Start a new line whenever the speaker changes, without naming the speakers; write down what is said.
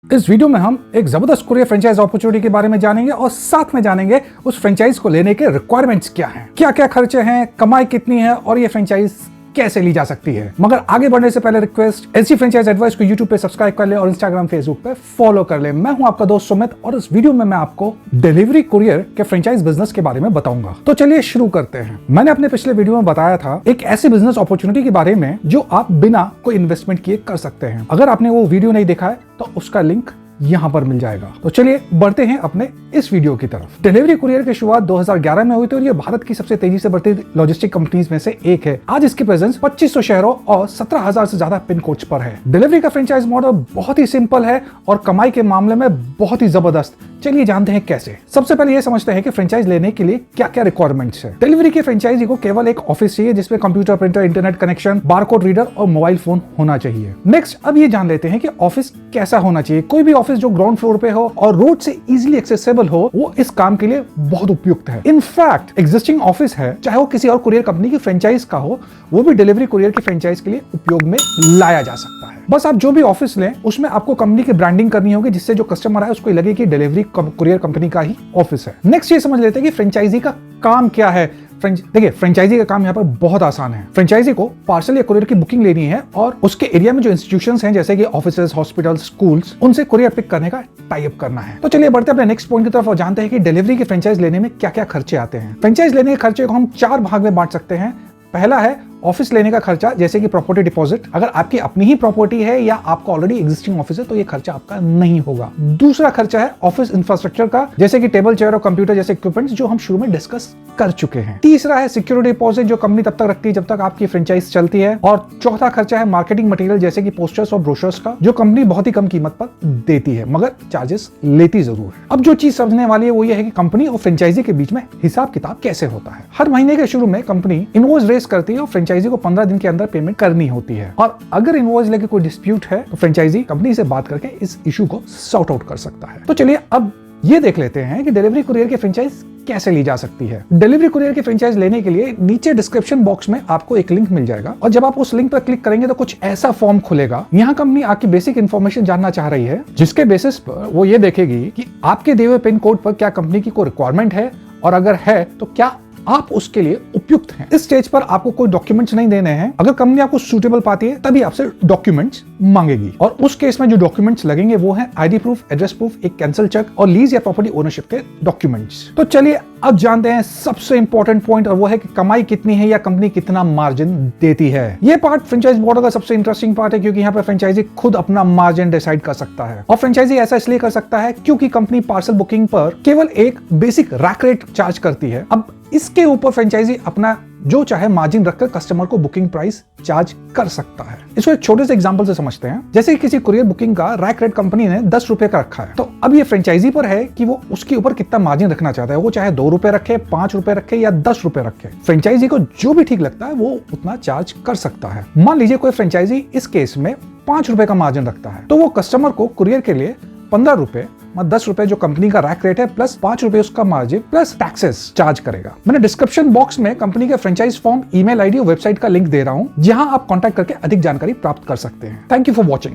इस वीडियो में हम एक जबरदस्त कुरियर फ्रेंचाइज अपॉर्चुनिटी के बारे में जानेंगे और साथ में जानेंगे उस फ्रेंचाइज को लेने के रिक्वायरमेंट्स क्या हैं, क्या क्या खर्चे हैं, कमाई कितनी है और ये फ्रेंचाइज कैसे ली जा सकती है। मगर आगे बढ़ने से पहले रिक्वेस्ट, ऐसी फ्रेंचाइज एडवाइस को यूट्यूब पे सब्सक्राइब कर ले और इंस्टाग्राम फेसबुक पे फॉलो कर ले। मैं हूं आपका दोस्त सुमित और इस वीडियो में मैं आपको डिलीवरी कुरियर के फ्रेंचाइज बिजनेस के बारे में बताऊंगा। तो चलिए शुरू करते हैं। मैंने अपने पिछले वीडियो में बताया था एक ऐसी बिजनेस अपॉर्चुनिटी के बारे में जो आप बिना कोई इन्वेस्टमेंट किए कर सकते हैं। अगर आपने वो वीडियो नहीं देखा है तो उसका लिंक यहां पर मिल जाएगा। तो चलिए बढ़ते हैं अपने इस वीडियो की तरफ। डिलीवरी कुरियर की शुरुआत 2011 में हुई थी और ये भारत की सबसे तेजी से बढ़ती लॉजिस्टिक कंपनीज में से एक है। आज इसकी प्रेजेंस 2500 शहरों और 17,000 से ज्यादा पिन कोड्स पर है। डिलीवरी का फ्रेंचाइज मॉडल बहुत ही सिंपल है और कमाई के मामले में बहुत ही जबरदस्त। चलिए जानते हैं कैसे। सबसे पहले ये समझते हैं कि फ्रेंचाइज लेने के लिए क्या क्या रिक्वायरमेंट्स है। डिलीवरी के फ्रेंचाइजी को केवल एक ऑफिस चाहिए जिसमें computer, printer, internet connection, barcode reader और मोबाइल फोन होना चाहिए। नेक्स्ट अब ये जान लेते हैं कि ऑफिस कैसा होना चाहिए। कोई भी ऑफिस जो ग्राउंड फ्लोर पे हो और रोड से इजीली एक्सेसिबल हो, वो इस काम के लिए बहुत उपयुक्त है। इनफैक्ट एग्जिस्टिंग ऑफिस है, चाहे वो किसी और कुरियर कंपनी की फ्रेंचाइज का हो, वो भी डिलीवरी कुरियर की फ्रेंचाइज के लिए उपयोग में लाया जा सकता है। बस आप जो भी ऑफिस लें उसमें आपको कंपनी की ब्रांडिंग करनी होगी जिससे जो कस्टमर है उसको लगे कि डिलीवरी कुरियर कंपनी का ही ऑफिस है। नेक्स्ट ये समझ लेते हैं कि फ्रेंचाइजी का काम क्या है। देखिए, फ्रेंचाइजी का काम यहाँ पर बहुत आसान है। फ्रेंचाइजी को पार्सल या कुरियर की बुकिंग लेनी है और उसके एरिया में जो इंस्टीट्यूशंस हैं जैसे कि ऑफिसेज, हॉस्पिटल, स्कूल्स, उनसे कुरियर पिक करने का टाई अप करना है। तो चलिए बढ़ते हैं अपने नेक्स्ट पॉइंट की तरफ और जानते हैं कि डिलीवरी की फ्रेंचाइज लेने में क्या क्या खर्चे आते हैं। फ्रेंचाइज लेने के खर्चे को हम 4 भाग में बांट सकते हैं। पहला है ऑफिस लेने का खर्चा, जैसे कि प्रॉपर्टी डिपॉजिट। अगर आपकी अपनी ही प्रॉपर्टी है या आपका ऑलरेडी एग्जिस्टिंग ऑफिस है तो ये खर्चा आपका नहीं होगा। दूसरा खर्चा है ऑफिस इंफ्रास्ट्रक्चर का, जैसे कि टेबल, चेयर और कंप्यूटर जैसे इक्विपमेंट्स जो हम शुरू में डिस्कस कर चुके हैं। तीसरा है सिक्योरिटी डिपॉजिट जो कंपनी तब तक रखती है जब तक आपकी फ्रेंचाइज चलती है। और चौथा खर्चा है मार्केटिंग मटेरियल जैसे कि पोस्टर्स और ब्रोशर्स का, जो कंपनी बहुत ही कम कीमत पर देती है मगर चार्जेस लेती जरूर है। अब जो चीज समझने वाली है वो ये है कि कंपनी और फ्रेंचाइजी के बीच में हिसाब किताब कैसे होता है। हर महीने के शुरू में कंपनी इनवॉइस रेज करती है और फ्रेंचाइजी को 15 दिन के अंदर पेमेंट करनी होती है। और अगर इनवॉइस लेके कोई डिस्प्यूट है तो फ्रेंचाइजी कंपनी से बात करके इस इशू को सॉर्ट आउट कर सकता है। तो चलिए अब ये देख लेते हैं कि डिलीवरी कुरियर की फ्रेंचाइज कैसे ली जा सकती है। डिलीवरी कुरियर की फ्रेंचाइज लेने के लिए नीचे डिस्क्रिप्शन बॉक्स में आपको एक लिंक मिल जाएगा और जब आप उस लिंक पर क्लिक करेंगे तो कुछ ऐसा फॉर्म खुलेगा। यहाँ कंपनी आपकी बेसिक इन्फॉर्मेशन जानना चाह रही है, जिसके बेसिस पर वो ये देखेगी कि आपके दिए हुए पिन कोड पर क्या कंपनी की कोई रिक्वायरमेंट है और अगर है तो क्या आप उसके लिए उपयुक्त हैं। इस स्टेज पर आपको कोई डॉक्यूमेंट्स नहीं देने हैं। अगर कंपनी आपको सूटेबल पाती है तभी आपसे डॉक्यूमेंट्स मांगेगी और उस केस में जो डॉक्यूमेंट्स लगेंगे वो है आईडी प्रूफ, एड्रेस प्रूफ, एक कैंसिल चेक और लीज या प्रॉपर्टी ओनरशिप के डॉक्यूमेंट्स। तो चलिए अब जानते हैं सबसे इंपॉर्टेंट पॉइंट और वो है कि कमाई कितनी है या कंपनी कितना मार्जिन देती है। ये पार्ट फ्रेंचाइज मॉडल का सबसे इंटरेस्टिंग पार्ट है क्योंकि यहाँ पर फ्रेंचाइजी खुद अपना मार्जिन डिसाइड कर सकता है। और फ्रेंचाइजी ऐसा इसलिए कर सकता है क्योंकि कंपनी पार्सल बुकिंग पर केवल एक बेसिक रैक रेट चार्ज करती है। अब इसके ऊपर फ्रेंचाइजी अपना जो चाहे मार्जिन रखकर कस्टमर को बुकिंग प्राइस चार्ज कर सकता है। इसको एक छोटे से एग्जांपल से समझते हैं। जैसे किसी कुरियर बुकिंग का रैक रेट कंपनी ने 10 रुपए का रखा है, तो अब ये फ्रेंचाइजी पर है कि वो उसके ऊपर कितना मार्जिन रखना चाहता है। वो चाहे 2 रुपए रखे, 5 रुपए रखे या 10 रुपए रखे, फ्रेंचाइजी को जो भी ठीक लगता है वो उतना चार्ज कर सकता है। मान लीजिए कोई फ्रेंचाइजी इस केस में 5 रुपए का मार्जिन रखता है तो वो कस्टमर को कुरियर के लिए 15 रुपए, 10 रुपए जो कंपनी का रैक रेट है प्लस 5 रुपए उसका मार्जिन प्लस टैक्सेस चार्ज करेगा। मैंने डिस्क्रिप्शन बॉक्स में कंपनी के फ्रेंचाइज फॉर्म, ईमेल आईडी और वेबसाइट का लिंक दे रहा हूं जहां आप कांटेक्ट करके अधिक जानकारी प्राप्त कर सकते हैं। Thank you for watching.